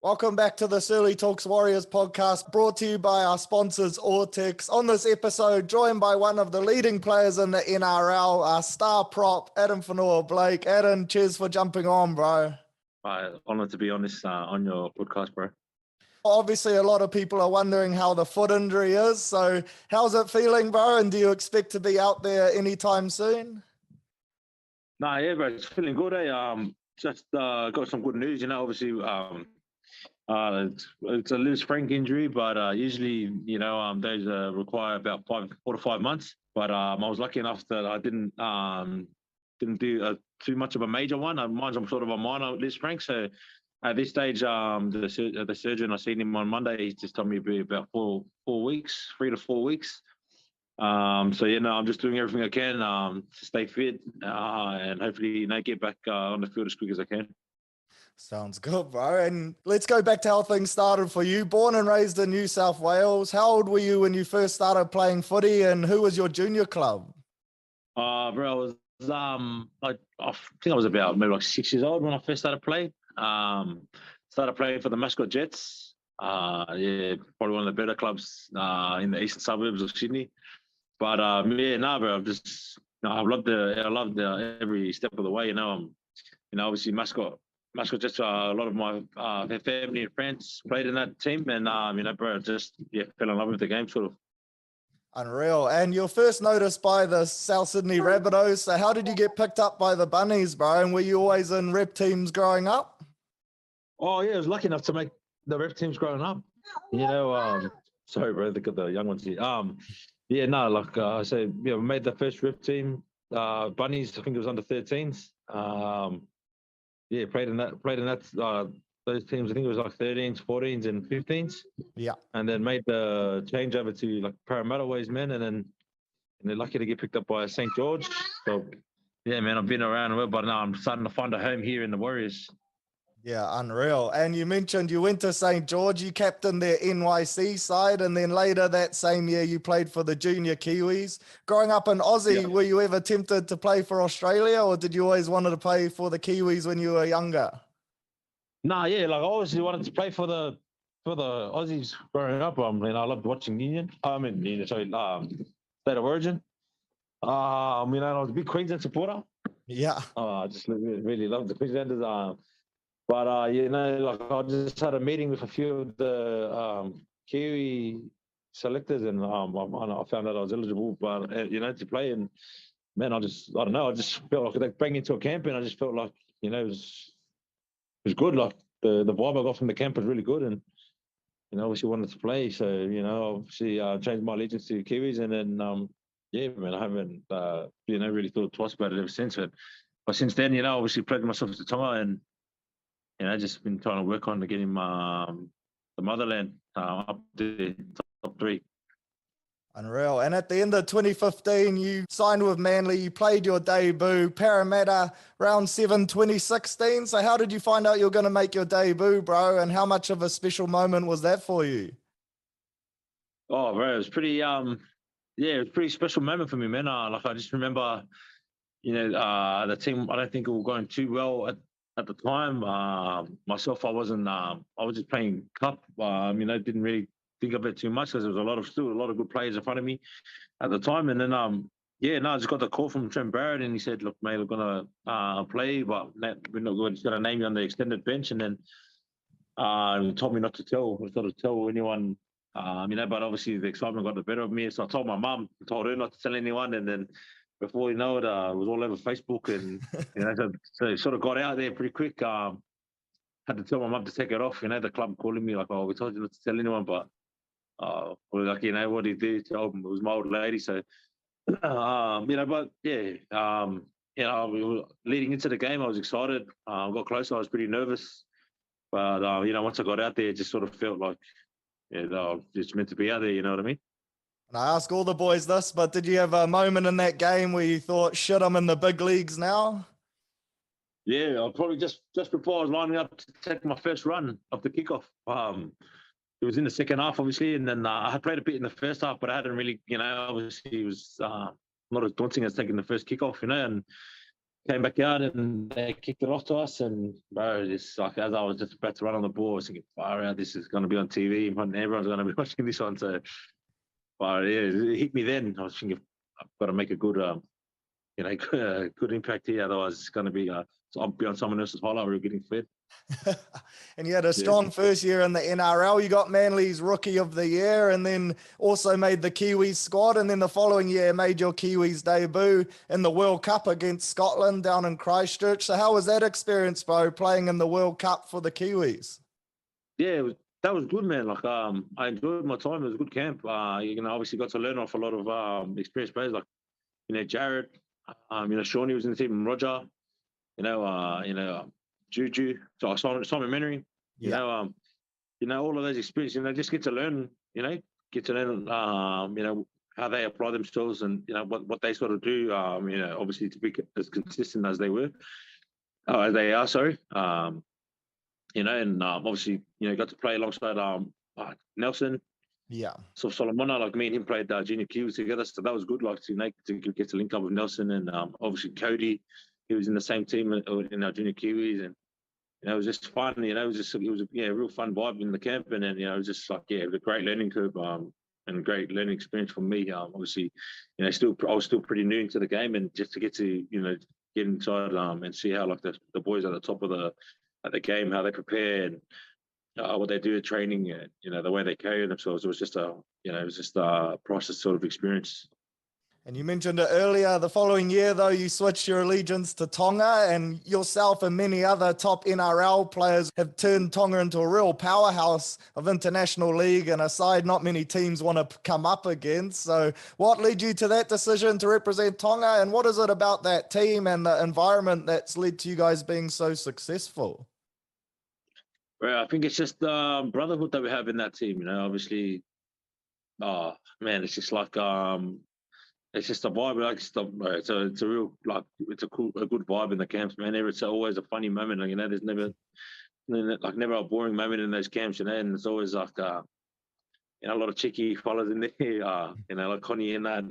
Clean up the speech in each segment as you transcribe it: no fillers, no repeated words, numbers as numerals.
Welcome back to the Searley Talks Warriors podcast, brought to you by our sponsors, Ortex. On this episode, joined by one of the leading players in the NRL, our star prop, Addin Fonua-Blake. Addin, cheers for jumping on, bro. Honored to be on your podcast, bro. Obviously, a lot of people are wondering how the foot injury is. So how's it feeling, bro? And do you expect to be out there anytime soon? Yeah, bro, it's feeling good. Just got some good news. Obviously, it's a loose frank injury, but usually, those require about 4 to 5 months. But I was lucky enough that I didn't do too much of a major one. Mine's sort of a minor loose frank. So at this stage, the surgeon, I seen him on Monday. He just told me it'd be about 3 to 4 weeks. I'm just doing everything I can to stay fit and hopefully get back on the field as quick as I can. Sounds good, bro. And let's go back to how things started for you. Born and raised in New South Wales. How old were you when you first started playing footy, and who was your junior club? Bro, I was I think I was about maybe like 6 years old when I first started playing. Started playing for the Mascot Jets. Probably one of the better clubs in the eastern suburbs of Sydney. But bro, I loved every step of the way. Obviously Mascot Jets. A lot of my family and friends played in that team, and bro, fell in love with the game, sort of. Unreal. And you're first noticed by the South Sydney Rabbitohs. So how did you get picked up by the Bunnies, bro? And were you always in rep teams growing up? Oh yeah, I was lucky enough to make the rep teams growing up. Sorry, bro, they got the young ones here. I said, we made the first rep team. Bunnies, I think it was under 13s. Played in that. Those teams, I think it was like 13s, 14s, and 15s. Yeah. And then made the change over to like Parramatta Ways men, and they're lucky to get picked up by St. George. So, yeah, man, I've been around a little, but now I'm starting to find a home here in the Warriors. Yeah, unreal. And you mentioned you went to St. George, you captained their NYC side, and then later that same year you played for the junior Kiwis. Growing up in Aussie, Were you ever tempted to play for Australia, or did you always wanted to play for the Kiwis when you were younger? I obviously wanted to play for the Aussies growing up. I loved watching State of Origin. I was a big Queensland supporter. Yeah. I just really loved the Queenslanders. I just had a meeting with a few of the Kiwi selectors, and I found out I was eligible, to play. And man, I just felt like they bring me into a camp, and I just felt like it was good. Like the vibe I got from the camp was really good, and obviously wanted to play. So obviously changed my allegiance to Kiwis, and then I haven't really thought twice about it ever since. But since then, obviously pledged myself to Tonga, and just been trying to work on to getting the motherland up to top 3. Unreal. And at the end of 2015, you signed with Manly. You played your debut, Parramatta, round 7, 2016. So how did you find out you were going to make your debut, bro? And how much of a special moment was that for you? Oh, bro, it was pretty, it was a pretty special moment for me, man. I just remember, the team, I don't think it was going too well at the time. Myself, I was just playing cup. Didn't really think of it too much because there was still a lot of good players in front of me at the time. And then, I just got the call from Trent Barrett, and he said, "Look, mate, we're gonna play, but we're just gonna name you on the extended bench." And then he told me not to tell anyone. But obviously the excitement got the better of me, so I told my mum, told her not to tell anyone, and then before you know it, it was all over Facebook, and so it sort of got out there pretty quick. Had to tell my mum to take it off. The club calling me like, "Oh, we told you not to tell anyone," but we're like, what do you do? It was my old lady, so leading into the game, I was excited. Got closer, I was pretty nervous, but once I got out there, it just sort of felt like it's meant to be out there. You know what I mean? And I ask all the boys this, but did you have a moment in that game where you thought, shit, I'm in the big leagues now? Yeah, I probably just before I was lining up to take my first run of the kickoff. It was in the second half, obviously, and then I had played a bit in the first half, but I hadn't really, obviously it was not as daunting as taking the first kickoff, and came back out and they kicked it off to us. And bro, it's like as I was just about to run on the ball, I was thinking, far out, this is going to be on TV. Everyone's going to be watching this one. So, but yeah, it hit me then. I was thinking, I've got to make a good, good impact here. Otherwise, it's going to be, so I'll be on someone else's highlight reel getting fed. And you had a strong first year in the NRL. You got Manly's Rookie of the Year and then also made the Kiwis squad. And then the following year made your Kiwis debut in the World Cup against Scotland down in Christchurch. So how was that experience, bro, playing in the World Cup for the Kiwis? Yeah, that was good, man. Like, I enjoyed my time. It was a good camp. Obviously got to learn off a lot of experienced players like, Jared, Shawnee was in the team, and Roger, Juju, so Simon Menery, all of those experiences, just get to learn, how they apply themselves and, what they sort of do, obviously to be as consistent as they were, as they are, sorry. Obviously, got to play alongside Nelson. Yeah. So Solomona, like me and him played junior Kiwis together, so that was good, like to get to link up with Nelson and obviously Cody. He was in the same team in our junior Kiwis, and it was just fun. It was a real fun vibe in the camp, and then it was just like it was a great learning curve and a great learning experience for me. Obviously, I was still pretty new into the game, and just to get to get inside and see how like the boys at the top of the game, how they prepare and what they do at training, the way they carry themselves. It was just a process sort of experience. And you mentioned it earlier, the following year, though, you switched your allegiance to Tonga, and yourself and many other top NRL players have turned Tonga into a real powerhouse of international league and a side not many teams want to come up against. So what led you to that decision to represent Tonga, and what is it about that team and the environment that's led to you guys being so successful? Well, I think it's just the brotherhood that we have in that team, obviously. Oh, man, it's just like... it's just a vibe. Like it's a real it's a good vibe in the camps, man. It's always a funny moment. There's never a boring moment in those camps, and it's always like a lot of cheeky fellas in there, like Connie and that.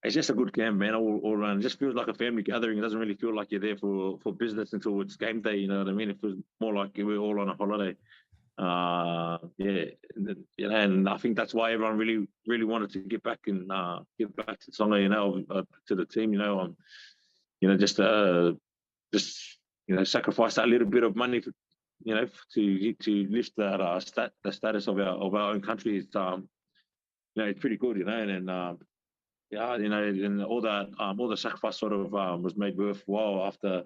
It's just a good camp, man. All around, it just feels like a family gathering. It doesn't really feel like you're there for business until it's game day. You know what I mean? It feels more like we're all on a holiday. And I think that's why everyone really, really wanted to get back to Tonga, to the team, sacrifice that little bit of money, to lift that the status of our own country. It's pretty good, and all the sacrifice sort of was made worthwhile after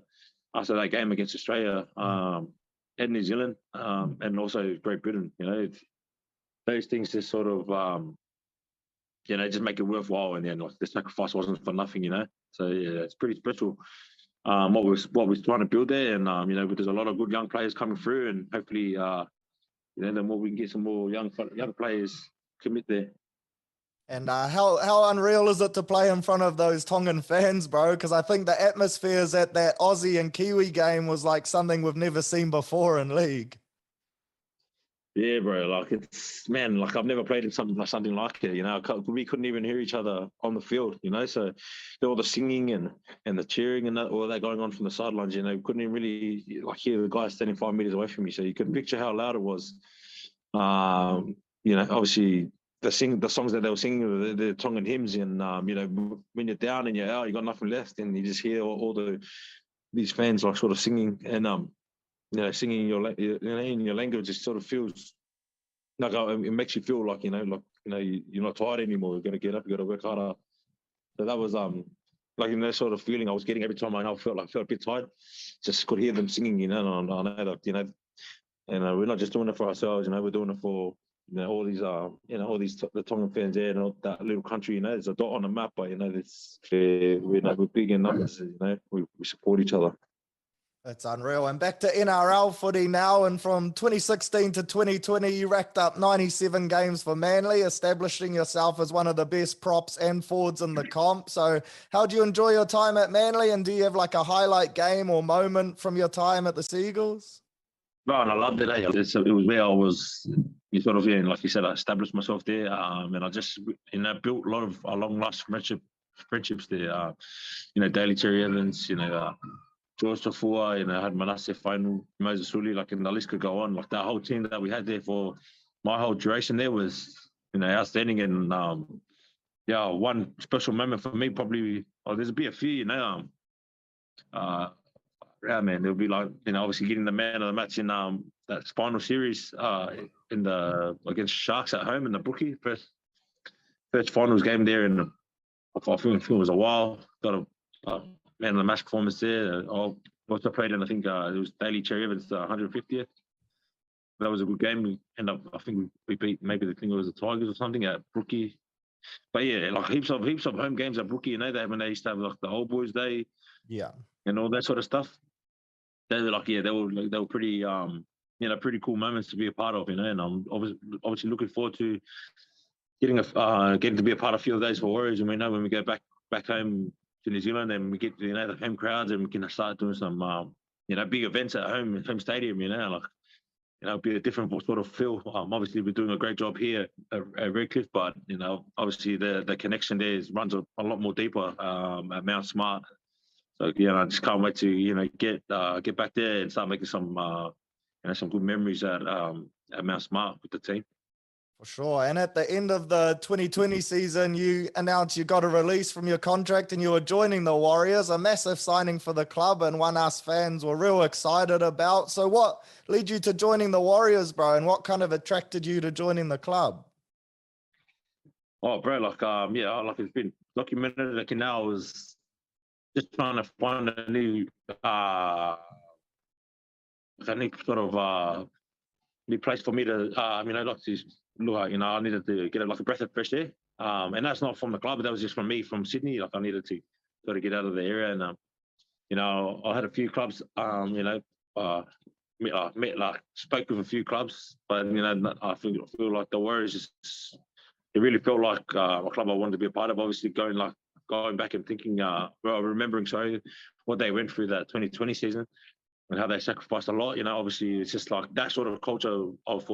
that game against Australia. And New Zealand, and also Great Britain, those things just sort of, just make it worthwhile. And then the sacrifice wasn't for nothing, So yeah, it's pretty special. What we're trying to build there, and there's a lot of good young players coming through, and hopefully, the more we can get some more young players commit there. And how unreal is it to play in front of those Tongan fans, bro? Because I think the atmospheres at that Aussie and Kiwi game was like something we've never seen before in league. Yeah, bro. Like I've never played in something like it. We couldn't even hear each other on the field, So all the singing and the cheering and all that going on from the sidelines, couldn't even really hear the guy standing 5 meters away from me. So you could picture how loud it was. Obviously. The songs that they were singing, the Tongan hymns, and when you're down and you're out, you got nothing left, and you just hear all these fans sort of singing and singing in your language. It sort of feels like it makes you feel like you're not tired anymore. You're gonna get up, you got to work harder. So that was that sort of feeling I was getting every time I felt a bit tired. Just could hear them singing, and I know that and we're not just doing it for ourselves. We're doing it for. All these the Tongan fans there, and all that little country, there's a dot on the map, but we're big in numbers, we support each other. That's unreal. And back to NRL footy now, and from 2016 to 2020, you racked up 97 games for Manly, establishing yourself as one of the best props and forwards in the comp. So how do you enjoy your time at Manly, and do you have like a highlight game or moment from your time at the Seagulls? Well, and I loved it. It was where I was, like you said, I established myself there, and I just, built a long lasting friendship friendships there. Daly Cherry Evans, George Tafua, had Manasseh Final, Moses Searley, and the list could go on. Like that whole team that we had there for my whole duration there was, outstanding. And one special moment for me probably, there's be a few, man, it'll be obviously getting the man of the match in that final series against Sharks at home in the Brookie first finals game there, and I think it was a while. Got a man of the match performance there. I also played in, I think it was Daly Cherry Evans, 150th. That was a good game. We ended up, I think we beat maybe it was the Tigers or something at Brookie. But yeah, heaps of home games at Brookie. When they used to have the Old Boys Day, and all that sort of stuff. They were they were pretty pretty cool moments to be a part of, and I'm obviously looking forward to getting to be a part of a few of those for Warriors. And we know when we go back home to New Zealand and we get the home crowds and we can start doing some big events at home stadium. It'll be a different sort of feel. Obviously we're doing a great job here at Redcliffe, but obviously the connection there runs a lot more deeper at Mount Smart. So I just can't wait to get back there and start making some good memories at Mount Smart with the team. For sure. And at the end of the 2020 season, you announced you got a release from your contract and you were joining the Warriors, a massive signing for the club and one us fans were real excited about. So what led you to joining the Warriors, bro? And what kind of attracted you to joining the club? Oh, bro, it's been documented. Now I was just trying to find a new new place for me to, I needed to get a breath of fresh air. And that's not from the club, but that was just from me from Sydney. I needed to sort of get out of the area. And, I had a few clubs, spoke with a few clubs, but, I feel like the Warriors it really felt like a club I wanted to be a part of. Obviously going back and thinking, remembering, what they went through that 2020 season and how they sacrificed a lot. Obviously it's just like that sort of culture of,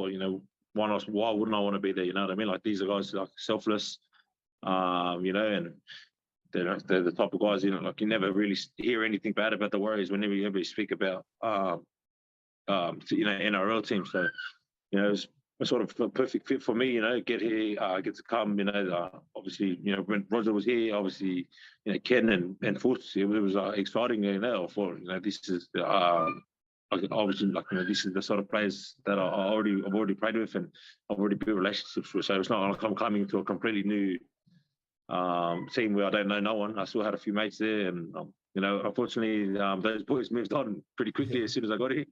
why wouldn't I want to be there? You know what I mean? These are guys selfless, and they're the type of guys, you never really hear anything bad about the Warriors whenever you ever speak about, NRL teams. So, it's a sort of a perfect fit for me, get here, get to come, obviously, when Roger was here, obviously, Ken and Fuss, it was exciting, for, this is, obviously, this is the sort of players that I've already played with and I've already built relationships with. So it's not like I'm coming to a completely new team where I don't know no one. I still had a few mates there, and unfortunately, those boys moved on pretty quickly as soon as I got here.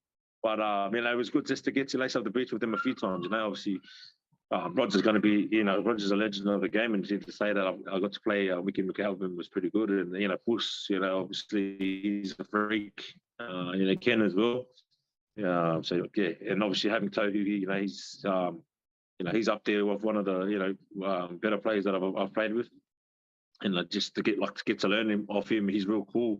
But it was good just to get to lace up the beach with them a few times. Obviously, Roger's going to be, Roger's a legend of the game, and to say that I got to play Wiki McAlvin was pretty good. And Puss, obviously he's a freak. Ken as well. And obviously having Tohu, he's up there with one of the better players that I've played with, and just to get to learn him off him, he's real cool.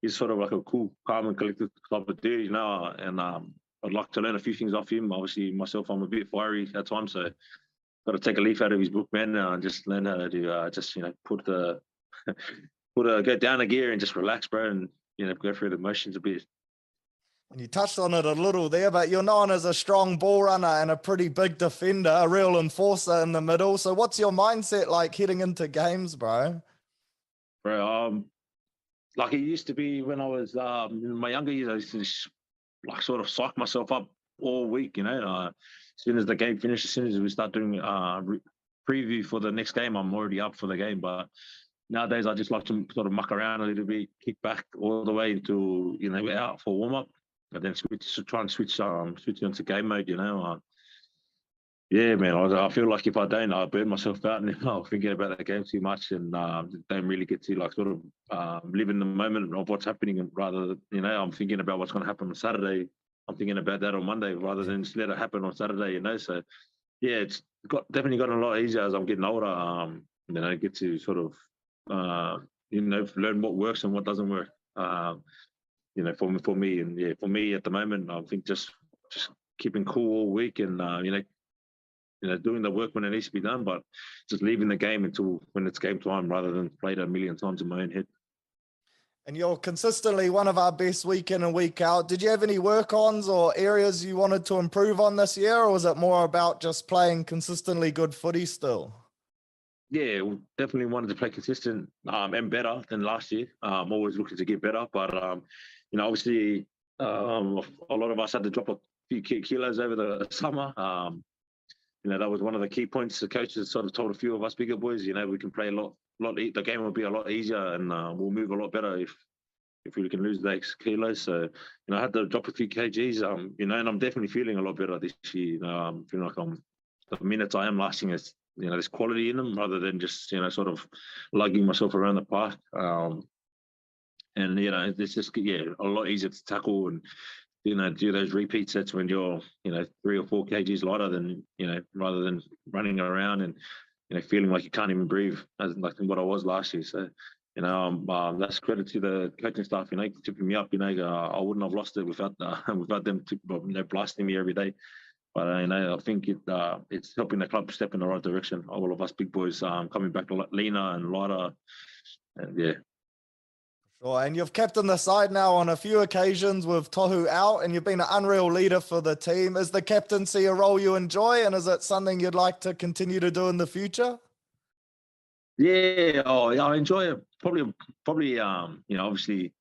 He's sort of like a cool, calm and collected type of dude, and I'd like to learn a few things off him. Obviously myself, I'm a bit fiery at times, so got to take a leaf out of his book, man, and just learn how to do go down a gear and just relax, bro, and go through the motions a bit. And you touched on it a little there, but you're known as a strong ball runner and a pretty big defender, a real enforcer in the middle. So what's your mindset like heading into games, bro? Bro, it used to be when I was in my younger years, I used to just, sort of psych myself up all week, as soon as the game finished, as soon as we start doing preview for the next game, I'm already up for the game. But nowadays I just like to sort of muck around a little bit, kick back all the way into out for warm up, and then try and switch into game mode. Yeah, man, I feel like if I don't, I burn myself out and I'm thinking about that game too much, and don't really get to live in the moment of what's happening. And rather, I'm thinking about what's going to happen on Saturday. I'm thinking about that on Monday rather than just let it happen on Saturday. So yeah, it's definitely gotten a lot easier as I'm getting older. I get to sort of learn what works and what doesn't work. For me, and for me at the moment, I think just keeping cool all week and doing the work when it needs to be done, but just leaving the game until when it's game time, rather than play it a million times in my own head. And you're consistently one of our best week in and week out. Did you have any work-ons or areas you wanted to improve on this year, or was it more about just playing consistently good footy still? Yeah, we definitely wanted to play consistent and better than last year. Always looking to get better, but obviously, a lot of us had to drop a few kilos over the summer. That was one of the key points. The coaches sort of told a few of us bigger boys, we can play a lot. The game will be a lot easier, and we'll move a lot better if we can lose those kilos. So, I had to drop a few kgs. And I'm definitely feeling a lot better this year. Feeling like the minutes I am lasting is, there's quality in them rather than just, sort of lugging myself around the park. And it's just a lot easier to tackle and do those repeat sets when you're 3 or 4 kgs lighter than rather than running around and feeling like you can't even breathe, as like what I was last year. So that's credit to the coaching staff, tipping me up. I wouldn't have lost it without them blasting me every day. But I think it's helping the club step in the right direction. All of us big boys coming back leaner and lighter, and yeah. Sure, and you've captained the side now on a few occasions with Tohu out, and you've been an unreal leader for the team. Is the captaincy a role you enjoy, and is it something you'd like to continue to do in the future? Yeah, I enjoy it. Probably, obviously,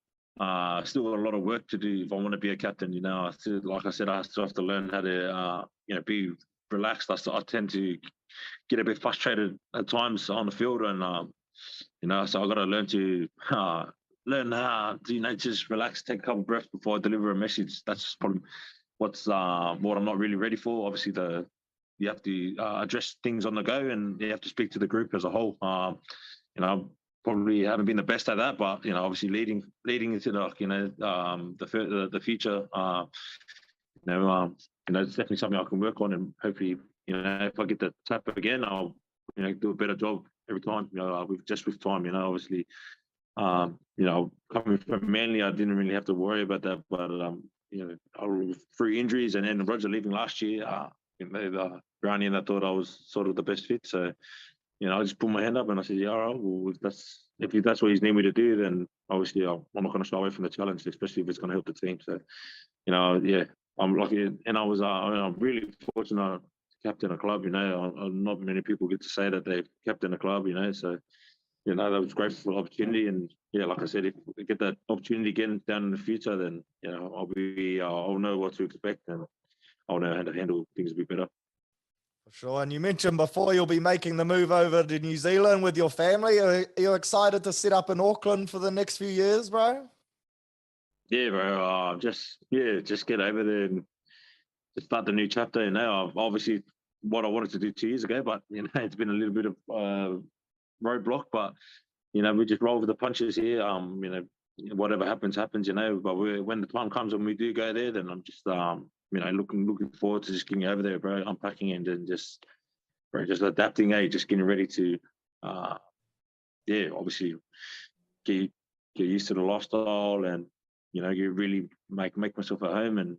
still got a lot of work to do if I want to be a captain. Like I said, I still have to learn how to, be relaxed. I tend to get a bit frustrated at times on the field, and so I got to learn to learn how to just relax, take a couple of breaths before I deliver a message. That's probably what I'm not really ready for. Obviously, you have to address things on the go, and you have to speak to the group as a whole. Probably haven't been the best at that, but obviously leading into the future. It's definitely something I can work on, and hopefully, if I get the tap again, I'll do a better job every time. With time, obviously. Coming from Manly, I didn't really have to worry about that, but through injuries and then Roger leaving last year, Brownie and I thought I was sort of the best fit. So, I just put my hand up and I said, yeah, all right, well, if that's what he's need me to do, then obviously I'm not going to shy away from the challenge, especially if it's going to help the team. So, I'm lucky, and I'm really fortunate to captain a club. Not many people get to say that they've captained a club. So. That was a great opportunity, and like I said, if we get that opportunity again down in the future, then I'll know what to expect, and I'll know how to handle things a bit better. For sure. And you mentioned before you'll be making the move over to New Zealand with your family. Are you excited to set up in Auckland for the next few years, bro? Yeah, bro. Just get over there and just start the new chapter. I've obviously what I wanted to do 2 years ago, but it's been a little bit of roadblock, but we just roll with the punches here. Whatever happens. But when the time comes when we do go there, then I'm just looking forward to just getting over there, bro. Unpacking and then just adapting, just getting ready to obviously get used to the lifestyle, and you really make myself at home, and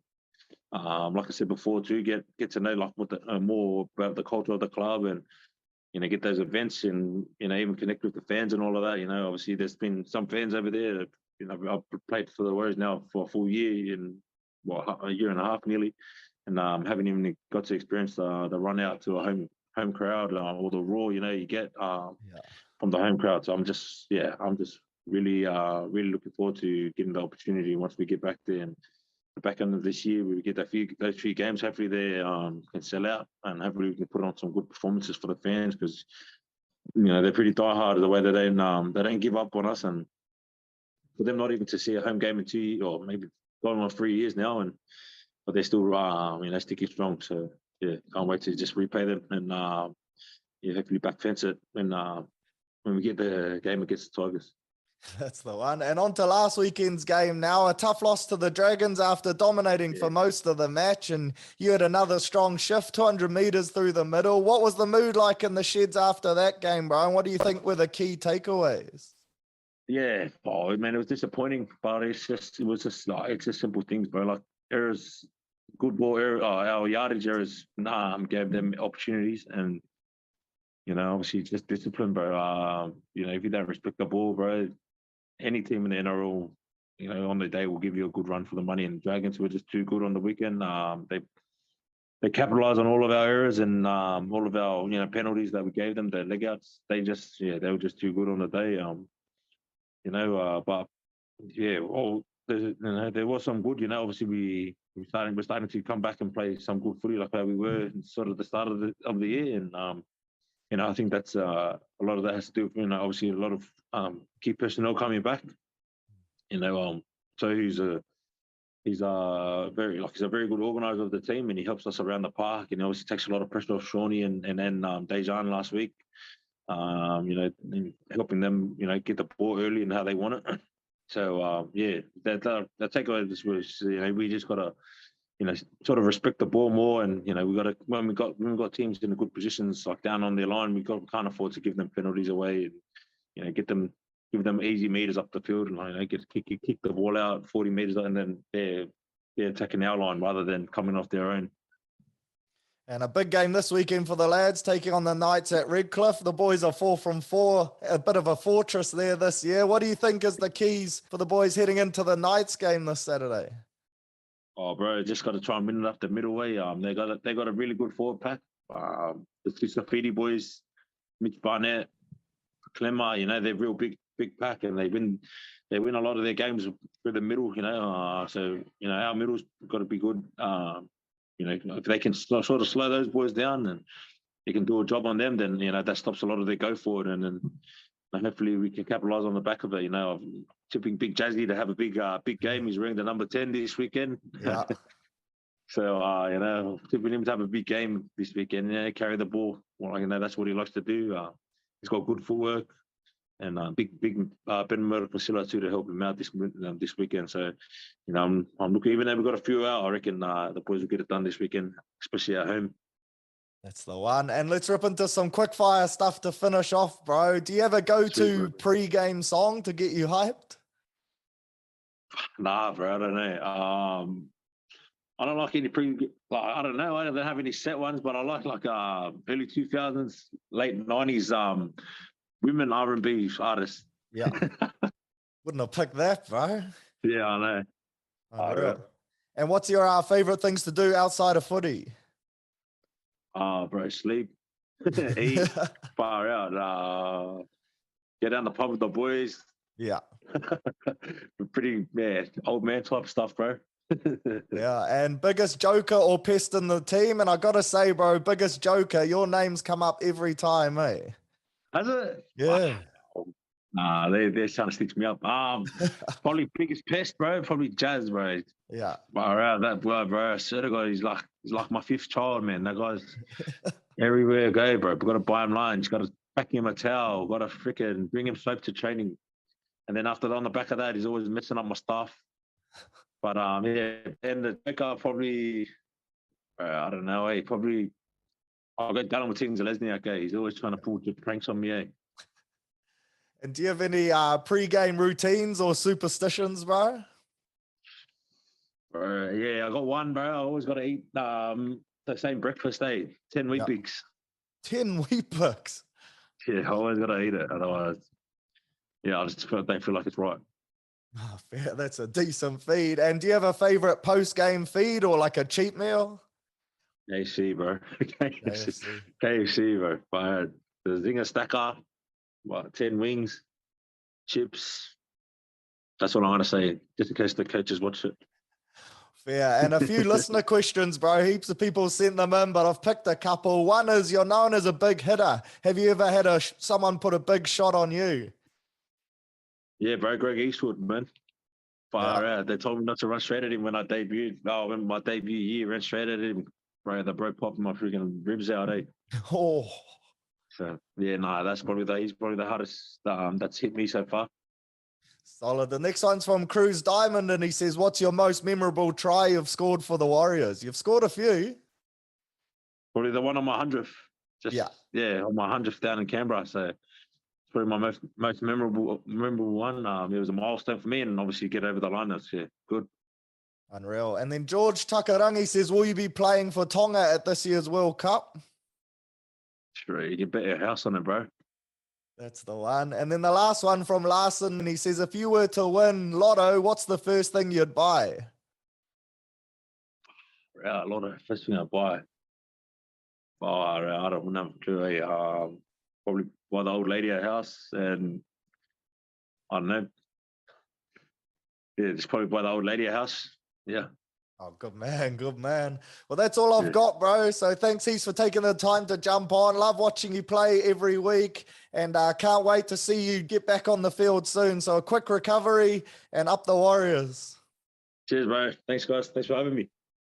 like I said before too, get to know like what more about the culture of the club, and get those events, and even connect with the fans and all of that. Obviously there's been some fans over there that, I've played for the Warriors now for a full year, in a year and a half nearly, and haven't even got to experience the run out to a home crowd, or the roar you get from the home crowd. So I'm just really looking forward to getting the opportunity once we get back there, and the back end of this year we get those few games. Hopefully they can sell out, and hopefully we can put on some good performances for the fans, because they're pretty diehard the way that they don't give up on us, and for them not even to see a home game in 2 years, or maybe going on 3 years now, but they're still they're sticking strong. So can't wait to just repay them, and hopefully back fence it when we get the game against the Tigers. That's the one. And on to last weekend's game now. A tough loss to the Dragons after dominating for most of the match. And you had another strong shift, 200 metres through the middle. What was the mood like in the sheds after that game, Brian? What do you think were the key takeaways? Yeah, man, it was disappointing, but it's just simple things, bro. Like errors, good ball error, our yardage errors gave them opportunities, and obviously just discipline, bro. If you don't respect the ball, bro, any team in the NRL, on the day will give you a good run for the money. And Dragons were just too good on the weekend. They capitalised on all of our errors and all of our penalties that we gave them, the leg outs. They were just too good on the day. But yeah, well, there was some good. Obviously we're starting to come back and play some good footy like how we were in sort of the start of the year. And I think that's a lot of that has to do with obviously a lot of key personnel coming back. So he's a very good organizer of the team, and he helps us around the park, and he obviously takes a lot of pressure off Shawnee and then Dejan last week. And helping them, get the ball early and how they want it. So that takeaway was we just gotta sort of respect the ball more, and we gotta when we got teams in good positions like down on their line, we can't afford to give them penalties away, and give them easy meters up the field, and kick the ball out 40 meters, and then they're attacking our line rather than coming off their own. And a big game this weekend for the lads, taking on the Knights at Redcliffe. The boys are 4 from 4, a bit of a fortress there this year. What do you think is the keys for the boys heading into the Knights game this Saturday? Oh, bro, just got to try and win it up the middle way. They got a really good forward pack. The two Safidi boys, Mitch Barnett, Clemmer, they're real big pack, and they win a lot of their games through the middle. So our middle's got to be good. If they can sort of slow those boys down and they can do a job on them, then that stops a lot of their go forward, and then hopefully we can capitalize on the back of it. I'm tipping Big Jazzy to have a big game. He's wearing the number 10 this weekend. Yeah. So tipping him to have a big game this weekend. Carry the ball. Well, that's what he likes to do. He's got good footwork. And big Ben Murdoch too to help him out this weekend. So, I'm looking. Even though we've got a few out, I reckon the boys will get it done this weekend, especially at home. That's the one. And let's rip into some quick fire stuff to finish off, bro. Do you have a go-to pre-game song to get you hyped? Nah, bro. I don't know. I don't like any I don't know. I don't have any set ones, but I like early 2000s, late 90s. Women R&B artists. Yeah. Wouldn't have picked that, bro. Yeah, I know. And what's your favorite things to do outside of footy? Bro, sleep, eat, far out, get down the pub with the boys. Yeah. Pretty, old man type stuff, bro. Yeah, and biggest joker or pest in the team? And I got to say, bro, biggest joker, your name's come up every time, eh? Has it? Yeah. Nah, they're trying to stitch me up. Probably biggest pest, bro. Probably Jazz, bro. Yeah. That boy, bro. I swear to God, he's like my 5th child, man. That guy's everywhere I go, bro. We've got to buy him lunch. Got to pack him a towel. Got to freaking bring him soap to training. And then after that, on the back of that, he's always messing up my stuff. But and the joker probably, I don't know. Probably. I'll go down with things, Lesniak. He's always trying to pull pranks on me. And do you have any pre-game routines or superstitions, bro? Yeah, I got one, bro. I always got to eat the same breakfast, 10 Weet-Bix. 10 Weet-Bix? Yeah, I always got to eat it. Otherwise, I just don't feel like it's right. Oh, fair. That's a decent feed. And do you have a favorite post-game feed or like a cheat meal? KFC, bro. KFC, bro. But the Zinger stacker, 10 wings, chips. That's what I'm going to say, just in case the coaches watch it. Fair. And a few listener questions, bro. Heaps of people sent them in, but I've picked a couple. One is, you're known as a big hitter. Have you ever had someone put a big shot on you? Yeah, bro. Greg Eastwood, man. Far out. They told me not to run straight at him when I debuted. When my debut year, ran straight at him. Bro, the bro popped my freaking ribs out, Oh. So, he's probably the hardest that's hit me so far. Solid. The next one's from Cruz Diamond, and he says, what's your most memorable try you've scored for the Warriors? You've scored a few. Probably the one on my 100th. On my 100th down in Canberra. So it's probably my most memorable one. It was a milestone for me, and obviously get over the line. That's good. Unreal. And then George Takarangi says, will you be playing for Tonga at this year's World Cup? Sure, you can bet your house on it, bro. That's the one. And then the last one from Larson, and he says, if you were to win Lotto, what's the first thing you'd buy? Yeah, a lot of first thing I buy. Oh, I don't know. Probably buy the old lady a house, and I don't know. Yeah, just probably buy the old lady a house. Yeah. Oh, good man, good man. Well, that's all I've Yeah. got, bro. So thanks heaps for taking the time to jump on. Love watching you play every week, and can't wait to see you get back on the field soon. So a quick recovery and up the Warriors. Cheers, bro. Thanks, guys. Thanks for having me.